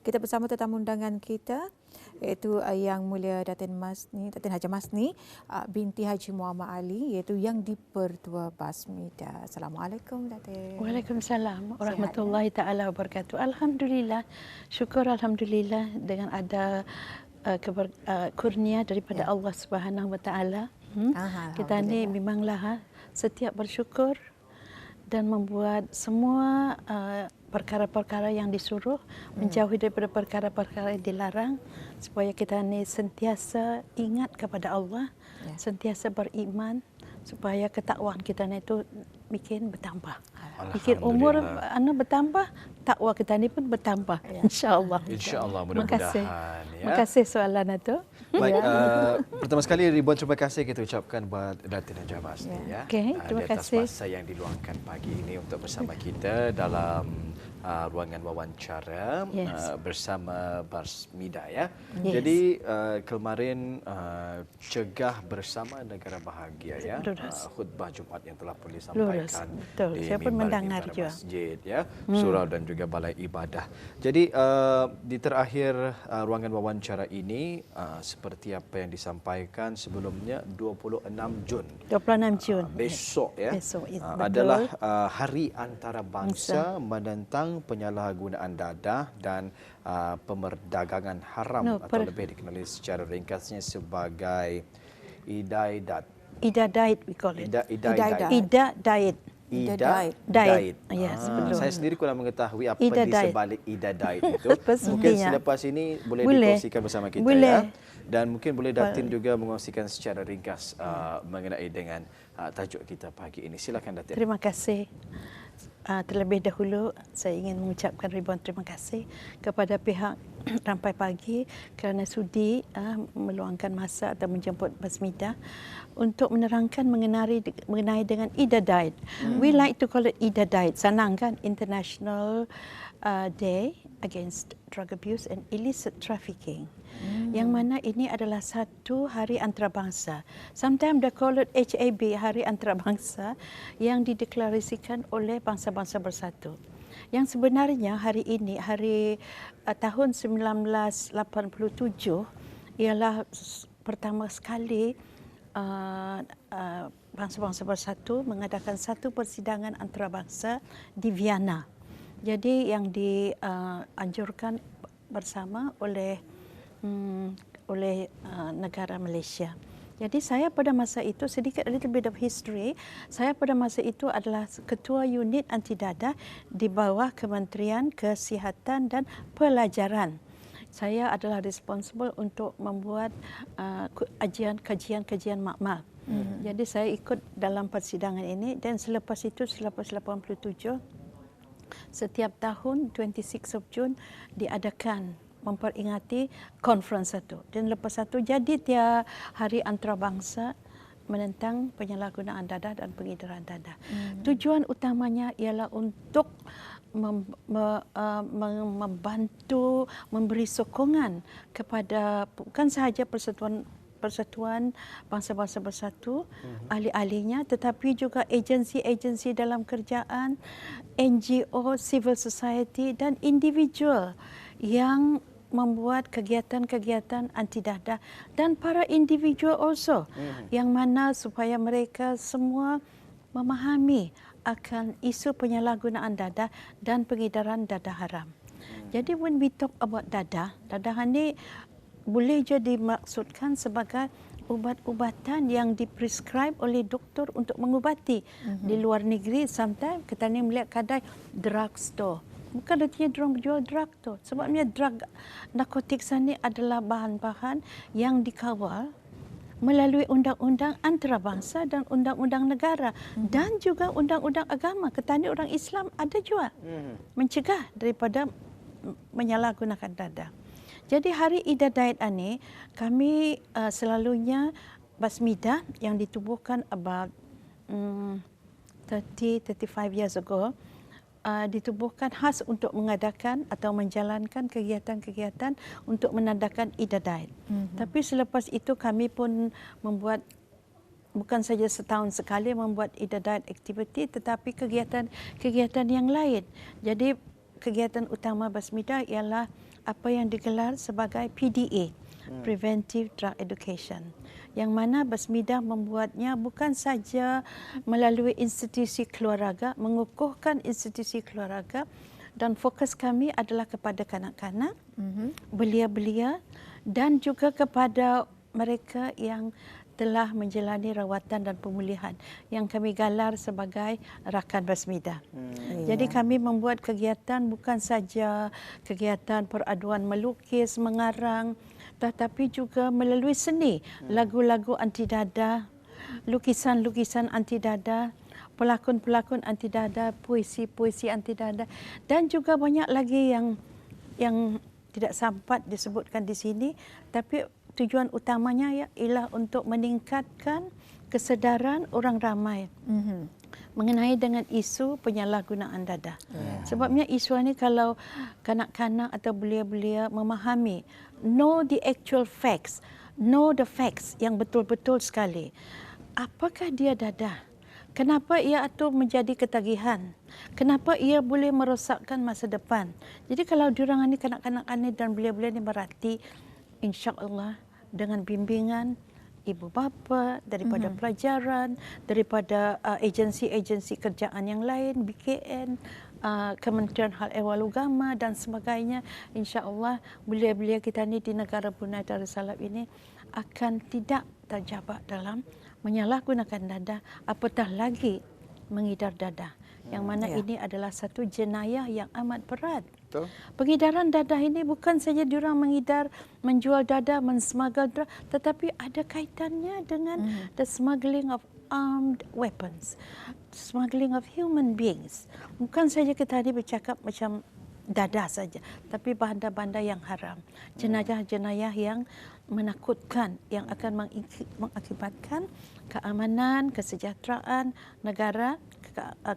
Kita bersama tetamu undangan kita iaitu Yang Mulia Datin Haji Masni binti Haji Muhammad Ali, iaitu Yang di-Pertua Basmida. Assalamualaikum Datin. Waalaikumsalam warahmatullahi taala wabarakatuh. Alhamdulillah, syukur alhamdulillah dengan ada kurnia daripada Allah Subhanahu wa taala. Kita ni memanglah setiap bersyukur dan membuat semua perkara-perkara yang disuruh, menjauhi daripada perkara-perkara yang dilarang, supaya kita ni sentiasa ingat kepada Allah, sentiasa beriman, supaya ketakwaan kita ni itu bikin bertambah. Bikin umur anak bertambah, takwa kita ni pun bertambah. InsyaAllah. InsyaAllah, mudah-mudahan. Terima kasih soalan itu. Baik, pertama sekali ribuan terima kasih kita ucapkan buat Datin Haji Masni terima di atas kasih. masa yang diluangkan pagi ini untuk bersama kita dalam ruangan wawancara bersama Basmida ya. Jadi kemarin cegah bersama negara bahagia ya. Khutbah Jumaat yang telah pun disampaikan di mimbar masjid ya, surau dan juga balai ibadah. Jadi di terakhir ruangan wawancara ini seperti apa yang disampaikan sebelumnya 26 Jun. 26 Jun. Besok ya. Besok, adalah Hari Antarabangsa menentang penyalahgunaan dadah dan pemerdagangan haram atau lebih dikenali secara ringkasnya sebagai Idaidat. Ida Diet we call it. Ida Diet. Diet. Yes, betul. Saya sendiri kurang mengetahui apa Ida di sebalik Ida Diet itu. Mungkin Pastinya. selepas ini boleh dikongsikan bersama kita ya. Dan mungkin boleh Datin juga mengongsikan secara ringkas mengenai dengan tajuk kita pagi ini. Silakan Datin. Terima kasih. Terlebih dahulu saya ingin mengucapkan ribuan terima kasih kepada pihak Rampai Pagi kerana sudi meluangkan masa atau menjemput Basmida untuk menerangkan mengenai dengan Ida Diet. We like to call it Ida Diet. Senang kan? International Day Against Drug Abuse and Illicit Trafficking. Yang mana ini adalah satu hari antarabangsa. Sometimes they call it HAB, Hari Antarabangsa, yang dideklarasikan oleh bangsa-bangsa bersatu. Yang sebenarnya hari ini, hari tahun 1987, ialah pertama sekali bangsa-bangsa bersatu mengadakan satu persidangan antarabangsa di Vienna. Jadi yang dianjurkan bersama oleh negara Malaysia. Jadi saya pada masa itu, sedikit a little bit of history, saya pada masa itu adalah ketua unit anti dadah di bawah Kementerian Kesihatan dan Pelajaran. Saya adalah responsible untuk membuat kajian-kajian makmal. Jadi saya ikut dalam persidangan ini, dan selepas itu, selepas 87, setiap tahun 26 of June diadakan memperingati conference itu. Dan lepas itu jadi dia Hari Antarabangsa menentang penyalahgunaan dadah dan pengedaran dadah. Tujuan utamanya ialah untuk membantu, memberi sokongan kepada bukan sahaja Persatuan Bangsa-Bangsa Bersatu, ahli-ahlinya, tetapi juga agensi-agensi dalam kerjaan, NGO, civil society dan individual yang membuat kegiatan-kegiatan anti dadah, dan para individual also, yang mana supaya mereka semua memahami akan isu penyalahgunaan dadah dan pengedaran dadah haram. Jadi when we talk about dadah ini boleh je dimaksudkan sebagai ubat-ubatan yang diprescribe oleh doktor untuk mengubati. Di luar negeri, sometimes kita ni melihat kedai drugstore. Bukan artinya diorang berjual drug tu. Sebabnya drug, narkotik sana adalah bahan-bahan yang dikawal melalui undang-undang antarabangsa dan undang-undang negara. Dan juga undang-undang agama. Ketani orang Islam ada juga mencegah daripada menyalahgunakan dadah. Jadi hari Ida Diet ini, kami selalunya Basmida yang ditubuhkan about 35 years ago, ditubuhkan khas untuk mengadakan atau menjalankan kegiatan-kegiatan untuk menandakan Ida Diet. Tapi selepas itu kami pun membuat, bukan saja setahun sekali membuat Ida Diet activity, tetapi kegiatan-kegiatan yang lain. Jadi kegiatan utama Basmida ialah apa yang digelar sebagai PDA, Preventive Drug Education, yang mana Basmidah membuatnya bukan saja melalui institusi keluarga, mengukuhkan institusi keluarga, dan fokus kami adalah kepada kanak-kanak, belia-belia, dan juga kepada mereka yang telah menjalani rawatan dan pemulihan yang kami galar sebagai rakan Basmidah. Jadi kami membuat kegiatan bukan saja kegiatan peraduan melukis, mengarang, tetapi juga melalui seni, lagu-lagu anti dada, lukisan-lukisan anti dada, pelakon-pelakon anti dada, puisi-puisi anti dada, dan juga banyak lagi yang tidak sempat disebutkan di sini, tapi tujuan utamanya ialah untuk meningkatkan kesedaran orang ramai mengenai dengan isu penyalahgunaan dada. Sebabnya isu ini kalau kanak-kanak atau belia-belia memahami, know the actual facts, know the facts yang betul-betul sekali. Apakah dia dadah? Kenapa ia itu menjadi ketagihan? Kenapa ia boleh merosakkan masa depan? Jadi kalau diorang ini kanak-kanak ini dan belia-belia ini berarti, insya-Allah dengan bimbingan ibu bapa, daripada pelajaran, daripada agensi-agensi kerjaan yang lain, BKN, Kementerian Hal Ehwal Agama dan sebagainya, insya-Allah belia-belia kita ini di negara Brunei Darussalam ini akan tidak terjebak dalam menyalahgunakan dada, apatah lagi mengidar dada. Yang mana ini adalah satu jenayah yang amat berat. Betul. Pengidaran dadah ini bukan saja diorang mengidar, menjual dadah, mensmuggle dadah, tetapi ada kaitannya dengan the smuggling of armed weapons, smuggling of human beings. Bukan saja kita ini bercakap macam dadah saja, tapi benda-benda yang haram, jenayah-jenayah yang menakutkan, yang akan mengakibatkan keamanan, kesejahteraan negara,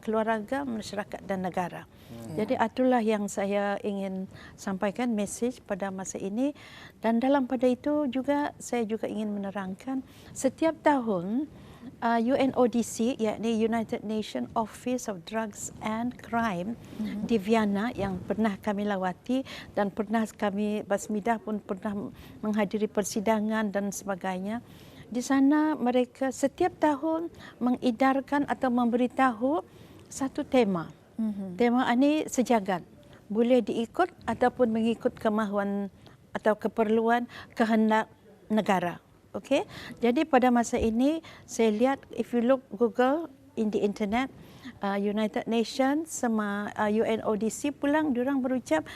keluarga, masyarakat dan negara. Jadi itulah yang saya ingin sampaikan mesej pada masa ini, dan dalam pada itu juga saya juga ingin menerangkan setiap tahun UNODC, yakni United Nations Office of Drugs and Crime di Vienna yang pernah kami lawati dan pernah kami Basmidah pun pernah menghadiri persidangan dan sebagainya. Di sana mereka setiap tahun mengedarkan atau memberitahu satu tema. Tema ini sejagat, boleh diikut ataupun mengikut kemahuan atau keperluan kehendak negara. Okey. Jadi pada masa ini saya lihat, if you look Google in the internet, United Nations sama UNODC pulang diorang berucap,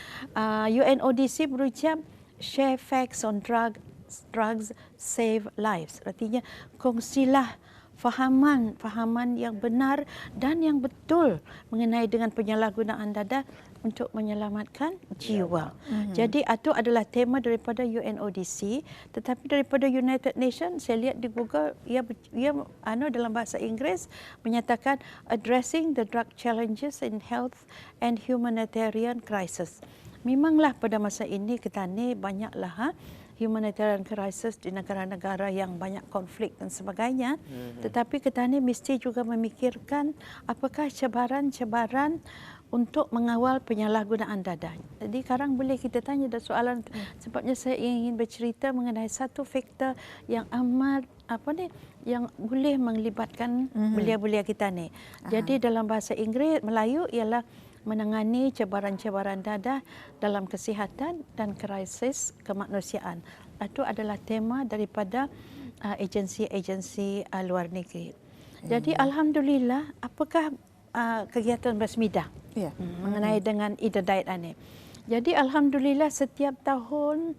UNODC berucap share facts on drugs save lives. Artinya kongsilah fahaman yang benar dan yang betul mengenai dengan penyalahgunaan dada untuk menyelamatkan jiwa. Jadi itu adalah tema daripada UNODC, tetapi daripada United Nations saya lihat di Google ia dalam bahasa Inggeris menyatakan addressing the drug challenges in health and humanitarian crisis. Memanglah pada masa ini kita ni banyaklah humanitarian crisis di negara-negara yang banyak konflik dan sebagainya. Tetapi kita ni mesti juga memikirkan apakah cabaran-cabaran untuk mengawal penyalahgunaan dada. Jadi sekarang boleh kita tanya ada soalan, sebabnya saya ingin bercerita mengenai satu faktor yang amat yang boleh melibatkan belia-belia kita ni. Jadi dalam bahasa Inggeris Melayu ialah menangani cabaran-cabaran dada dalam kesihatan dan krisis kemanusiaan. Itu adalah tema daripada agensi-agensi luar negeri. Jadi alhamdulillah, apakah kegiatan Basmidah mengenai dengan Ida Diet ini? Jadi alhamdulillah setiap tahun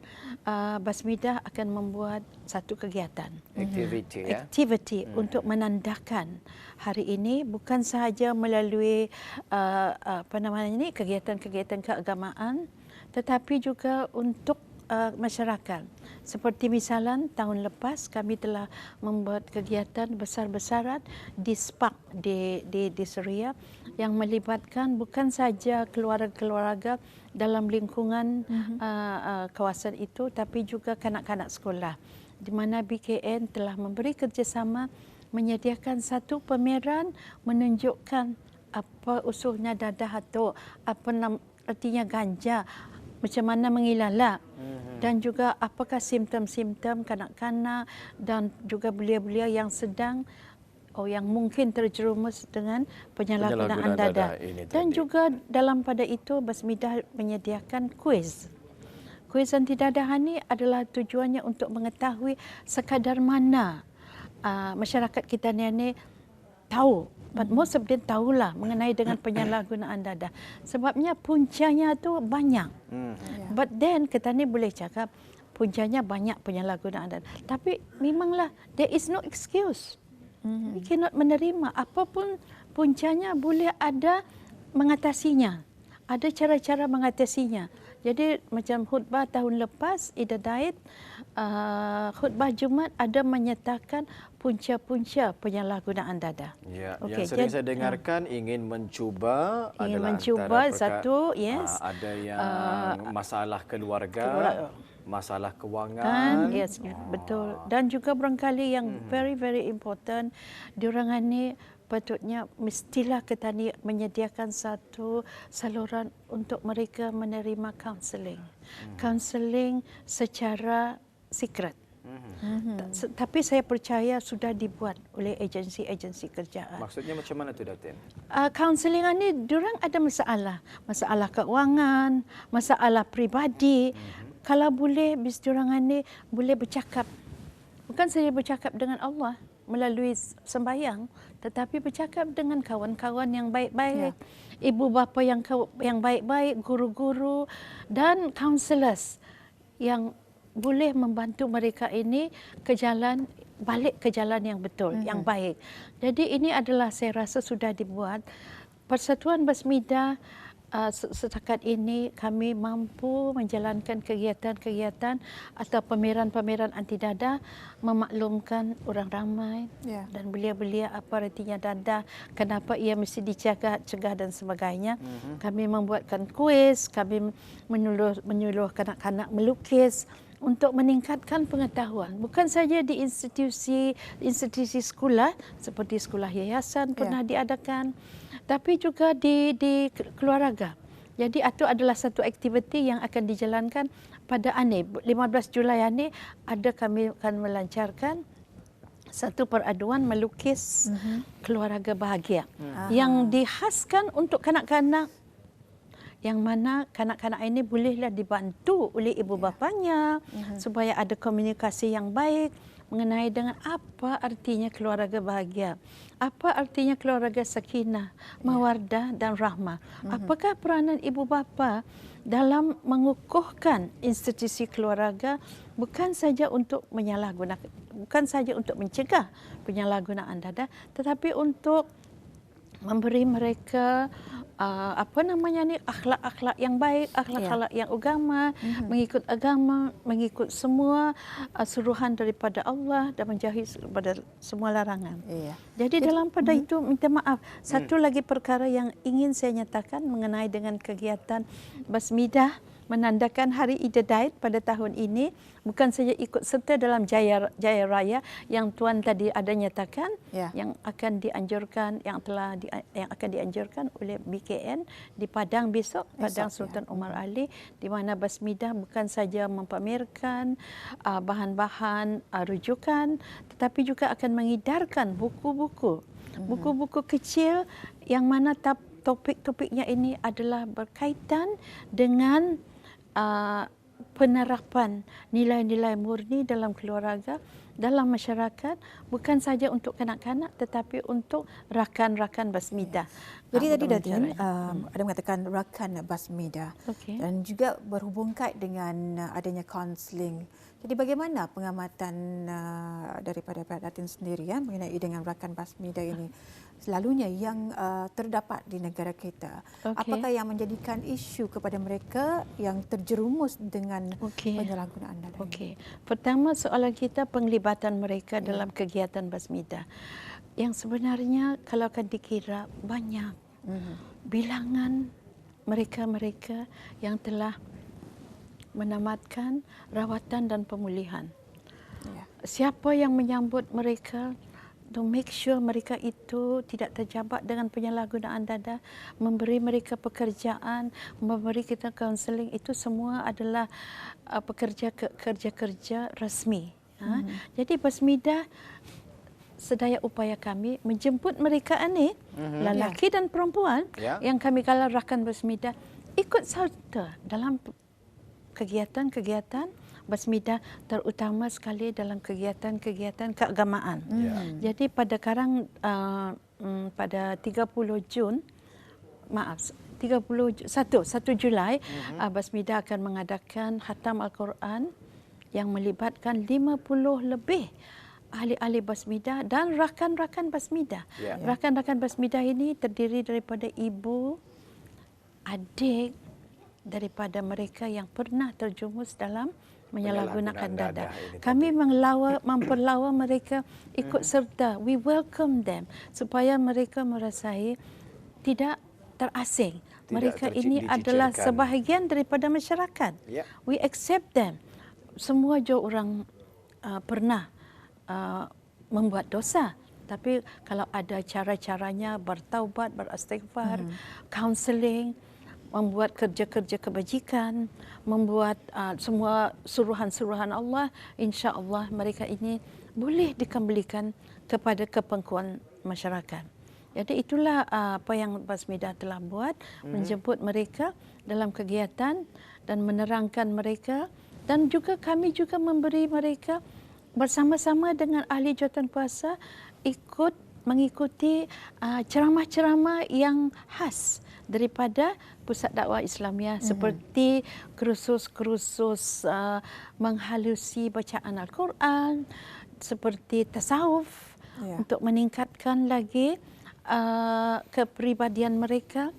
Basmidah akan membuat satu kegiatan, aktiviti untuk menandakan hari ini bukan sahaja melalui kegiatan-kegiatan keagamaan, tetapi juga untuk masyarakat. Seperti misalan tahun lepas kami telah membuat kegiatan besar-besaran di SPAC di Suria yang melibatkan bukan saja keluarga-keluarga dalam lingkungan kawasan itu, tapi juga kanak-kanak sekolah, di mana BKN telah memberi kerjasama menyediakan satu pameran menunjukkan apa usulnya dadah atau apa artinya ganja, macam mana mengilalak dan juga apakah simptom-simptom kanak-kanak dan juga belia-belia yang sedang yang mungkin terjerumus dengan penyalahgunaan dada. Dan juga dalam pada itu Basmidah menyediakan kuis. Kuis anti dadah ini adalah tujuannya untuk mengetahui sekadar mana masyarakat kita ni tahu, but most of them tahulah mengenai dengan penyalahgunaan dadah. Sebabnya puncanya tu banyak. But then kita ni boleh cakap puncanya banyak penyalahgunaan dadah. Tapi memanglah there is no excuse. We cannot menerima apapun puncanya, boleh ada mengatasinya. Ada cara-cara mengatasinya. Jadi macam khutbah tahun lepas Ida Daid, khutbah Jumaat ada menyatakan punca-punca penyalahgunaan dada. Ya, yang sering saya dengarkan ingin mencuba adalah satu, yes. Ada yang masalah keluarga, masalah kewangan. Yes, betul. Dan juga barangkali yang very very important, diorang ni patutnya mestilah kita ni menyediakan satu saluran untuk mereka menerima counselling. Counselling secara secret. Tapi saya percaya sudah dibuat oleh agensi-agensi kerjaan. Maksudnya macam mana tu, Datin? Counselling ni diorang ada masalah keuangan, masalah peribadi. Kalau boleh, bis diorang ni boleh bercakap. Bukan saja bercakap dengan Allah melalui sembahyang, tetapi bercakap dengan kawan-kawan yang baik-baik, ibu bapa yang baik-baik, guru-guru dan counselors yang boleh membantu mereka ini balik ke jalan yang betul, yang baik. Jadi ini adalah saya rasa sudah dibuat. Persatuan Basmidah setakat ini kami mampu menjalankan kegiatan-kegiatan atau pameran-pameran anti dadah, memaklumkan orang ramai dan belia-belia apa artinya dadah, kenapa ia mesti dijaga, cegah dan sebagainya. Kami membuatkan kuis, kami menyuluh kanak-kanak melukis untuk meningkatkan pengetahuan, bukan saja di institusi sekolah seperti sekolah yayasan pernah diadakan, tapi juga di keluarga. Jadi itu adalah satu aktiviti yang akan dijalankan pada 15 Julai ini kami akan melancarkan satu peraduan melukis keluarga bahagia yang dihaskan untuk kanak-kanak, yang mana kanak-kanak ini bolehlah dibantu oleh ibu bapanya supaya ada komunikasi yang baik mengenai dengan apa artinya keluarga bahagia, apa artinya keluarga sakinah, mawaddah dan rahmah. Apakah peranan ibu bapa dalam mengukuhkan institusi keluarga, bukan saja untuk menyalahgunakan, bukan saja untuk mencegah penyalahgunaan dadah, tetapi untuk memberi mereka akhlak-akhlak yang baik, akhlak-akhlak yang agama, mengikut semua suruhan daripada Allah dan menjauhi daripada semua larangan. Jadi dalam pada itu minta maaf. Satu lagi perkara yang ingin saya nyatakan mengenai dengan kegiatan Basmidah menandakan Hari Ida Daid pada tahun ini, bukan saja ikut serta dalam Jaya Raya yang Tuan tadi ada nyatakan, yang akan dianjurkan, yang akan dianjurkan oleh BKN di Padang besok, Padang Sultan Omar Ali, di mana Basmidah bukan saja mempamerkan bahan-bahan rujukan, tetapi juga akan mengedarkan buku-buku kecil yang mana topik-topiknya ini adalah berkaitan dengan penerapan nilai-nilai murni dalam keluarga, dalam masyarakat, bukan saja untuk kanak-kanak tetapi untuk rakan-rakan Basmidah. Jadi tadi Datin ada mengatakan rakan Basmidah dan juga berhubung kait dengan adanya kaunseling. Jadi bagaimana pengamatan daripada Datin sendiri mengenai dengan rakan Basmidah ini? Selalunya yang terdapat di negara kita. Apakah yang menjadikan isu kepada mereka yang terjerumus dengan penyalahgunaan dadah? Pertama soalan kita penglibatan mereka dalam kegiatan Basmidah. Yang sebenarnya kalau akan dikira banyak bilangan mereka-mereka yang telah menamatkan rawatan dan pemulihan. Siapa yang menyambut mereka to make sure mereka itu tidak terjebak dengan penyalahgunaan dadah, memberi mereka pekerjaan, memberi kita kaunseling, itu semua adalah kerja-kerja resmi. Jadi Basmidah sedaya upaya kami menjemput mereka ini, lelaki dan perempuan yang kami galakkan Basmidah ikut serta dalam kegiatan-kegiatan Basmidah, terutama sekali dalam kegiatan-kegiatan keagamaan. Jadi pada pada 1 Julai Basmidah akan mengadakan khatam Al-Quran yang melibatkan 50 lebih ahli-ahli Basmidah dan rakan-rakan Basmidah. Rakan-rakan Basmidah ini terdiri daripada ibu, adik, daripada mereka yang pernah terjumus dalam menyalahgunakan dadah. Kami memperlawa mereka ikut serta. We welcome them supaya mereka merasai tidak terasing. Mereka ini adalah sebahagian daripada masyarakat. We accept them. Semua orang pernah membuat dosa. Tapi kalau ada cara-caranya bertaubat, beristighfar, counseling, membuat kerja-kerja kebajikan, membuat semua suruhan-suruhan Allah, insya-Allah mereka ini boleh dikembalikan kepada kepangkuan masyarakat. Jadi itulah apa yang Basmidah telah buat, menjemput mereka dalam kegiatan dan menerangkan mereka, dan juga kami juga memberi mereka bersama-sama dengan ahli jawatankuasa ikut mengikuti ceramah-ceramah yang khas daripada Pusat Dakwah Islamiah, seperti kursus-kursus menghalusi bacaan Al-Quran, seperti tasawuf, untuk meningkatkan lagi kepribadian mereka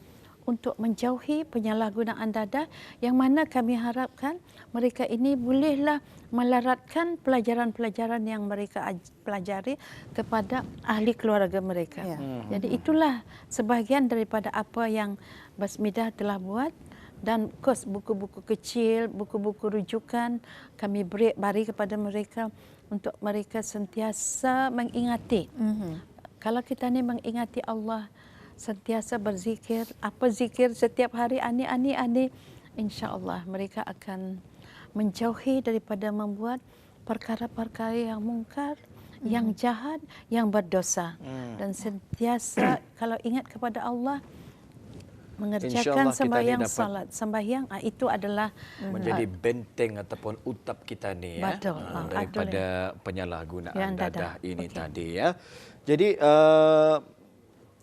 untuk menjauhi penyalahgunaan dadah, yang mana kami harapkan mereka ini bolehlah melaratkan pelajaran-pelajaran yang mereka pelajari kepada ahli keluarga mereka. Jadi itulah sebahagian daripada apa yang Basmidah telah buat, dan kos buku-buku kecil, buku-buku rujukan kami beri kepada mereka untuk mereka sentiasa mengingati. Kalau kita ni mengingati Allah, sentiasa berzikir, apa zikir setiap hari, ani, insya-Allah mereka akan menjauhi daripada membuat perkara-perkara yang mungkar, yang jahat, yang berdosa, dan sentiasa kalau ingat kepada Allah, mengerjakan sembahyang salat. Sembahyang itu adalah menjadi benteng ataupun utap kita ni daripada penyalahgunaan dadah ini tadi ya. Jadi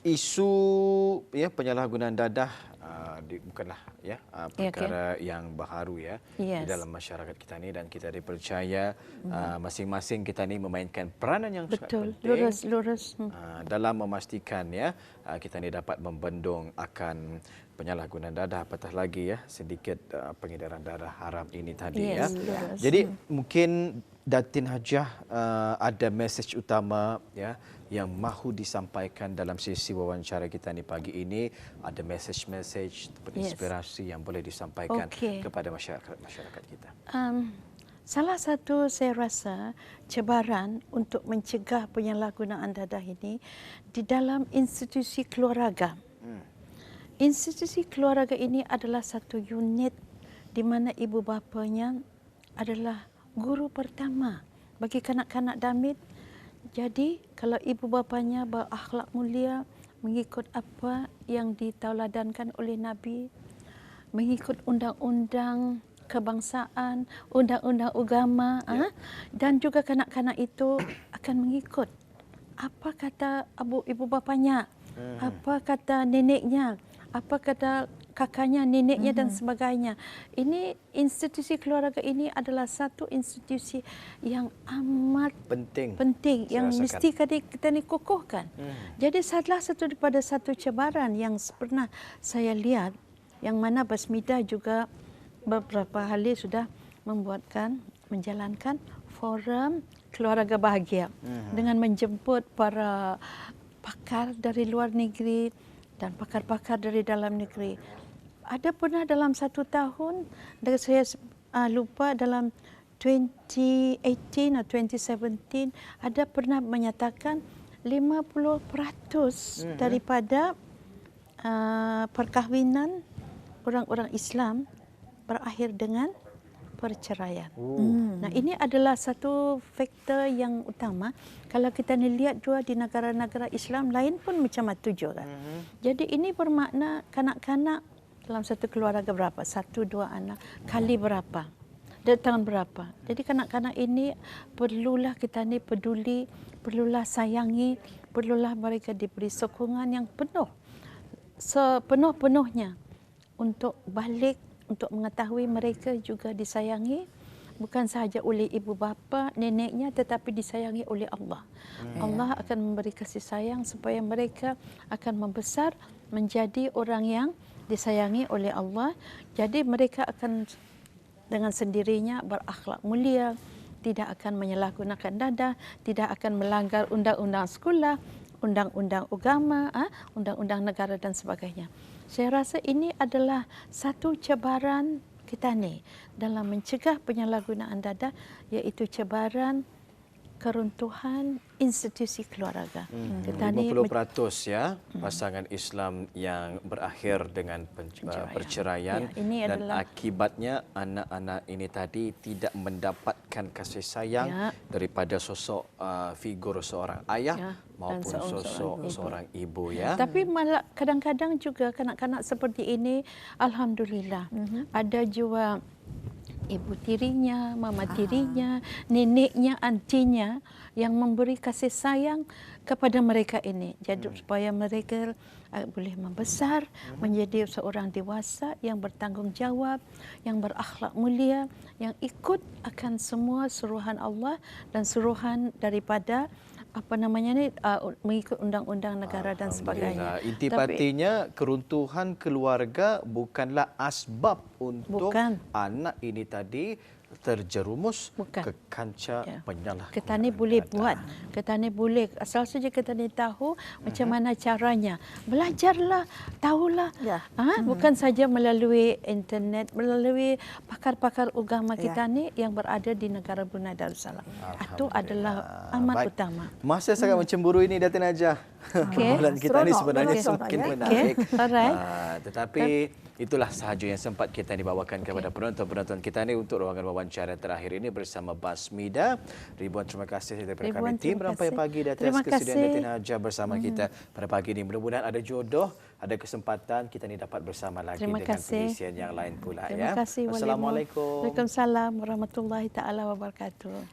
isu penyalahgunaan dadah bukanlah perkara yang baharu di dalam masyarakat kita ni, dan kita dipercaya masing-masing kita ni memainkan peranan yang sangat penting lurus dalam memastikan kita ni dapat membendung akan penyalahgunaan dadah, apatah lagi sedikit pengedaran darah haram ini tadi Jadi mungkin Datin Hajah ada mesej utama yang mahu disampaikan dalam sesi wawancara kita ni pagi ini. Ada mesej-mesej inspirasi yang boleh disampaikan kepada masyarakat kita. Salah satu saya rasa cabaran untuk mencegah penyalahgunaan dadah ini di dalam institusi keluarga. Institusi keluarga ini adalah satu unit di mana ibu bapanya adalah guru pertama bagi kanak-kanak damit. Jadi kalau ibu bapanya berakhlak mulia, mengikut apa yang ditauladankan oleh Nabi, mengikut undang-undang kebangsaan, undang-undang agama, dan juga kanak-kanak itu akan mengikut apa kata ibu bapanya, apa kata neneknya, apa kata kakaknya, neneknya dan sebagainya. Ini institusi keluarga ini adalah satu institusi yang amat penting yang mesti kita ni kukuhkan. Jadi salah satu daripada satu cabaran yang pernah saya lihat, yang mana Basmidah juga beberapa kali sudah menjalankan forum keluarga bahagia dengan menjemput para pakar dari luar negeri dan pakar-pakar dari dalam negeri. Ada pernah dalam 1 tahun, saya lupa dalam 2018 atau 2017, ada pernah menyatakan 50% daripada perkahwinan orang-orang Islam berakhir dengan perceraian. Nah, ini adalah satu faktor yang utama. Kalau kita lihat juga di negara-negara Islam lain pun macam itu juga. Jadi ini bermakna kanak-kanak dalam satu keluarga berapa? 1-2 anak. Kali berapa? Dari tahun berapa? Jadi kanak-kanak ini perlulah kita ni peduli, perlulah sayangi, perlulah mereka diberi sokongan yang penuh. Sepenuh-penuhnya untuk balik, untuk mengetahui mereka juga disayangi bukan sahaja oleh ibu bapa, neneknya, tetapi disayangi oleh Allah. Allah akan memberi kasih sayang supaya mereka akan membesar menjadi orang yang disayangi oleh Allah. Jadi mereka akan dengan sendirinya berakhlak mulia, tidak akan menyalahgunakan dadah, tidak akan melanggar undang-undang sekolah, undang-undang agama, undang-undang negara dan sebagainya. Saya rasa ini adalah satu cabaran kita ni dalam mencegah penyalahgunaan dadah, iaitu cabaran keruntuhan institusi keluarga. 50% ya pasangan Islam yang berakhir dengan perceraian dan akibatnya anak-anak ini tadi tidak mendapatkan kasih sayang daripada sosok figur seorang ayah maupun sosok seorang ibu ya. Tapi malah kadang-kadang juga kanak-kanak seperti ini alhamdulillah ada juga ibu tirinya, mama tirinya, neneknya, antinya yang memberi kasih sayang kepada mereka ini. Jadi supaya mereka boleh membesar menjadi seorang dewasa yang bertanggungjawab, yang berakhlak mulia, yang ikut akan semua suruhan Allah dan suruhan daripada mengikut undang-undang negara dan sebagainya. Intipatinya keruntuhan keluarga bukanlah asbab untuk anak ini tadi terjerumus ke kancah penyalahgunaan. Kita ni boleh buat, kita ni boleh, asal saja kita ni tahu macam mana caranya. Belajarlah, tahulah. Bukan saja melalui internet, melalui pakar-pakar agama kita ni yang berada di negara Brunei Darussalam. Itu adalah amat utama. Masa sangat mencemburu ini, Datin Najah. Bulan kita ni sebenarnya semakin menarik. Tetapi itulah sahaja yang sempat kita dibawakan kepada penonton-penonton kita ni untuk ruangan wawancara terakhir ini bersama Basmida. Ribuan terima kasih daripada kami tim Rampai Pagi di atas kesediaan Datin Najah bersama kita pada pagi ini. Mudah-mudahan ada jodoh, ada kesempatan kita ni dapat bersama lagi dengan pengisian yang lain pula. Terima kasih. Assalamualaikum. Waalaikumsalam warahmatullahi taala wabarakatuh.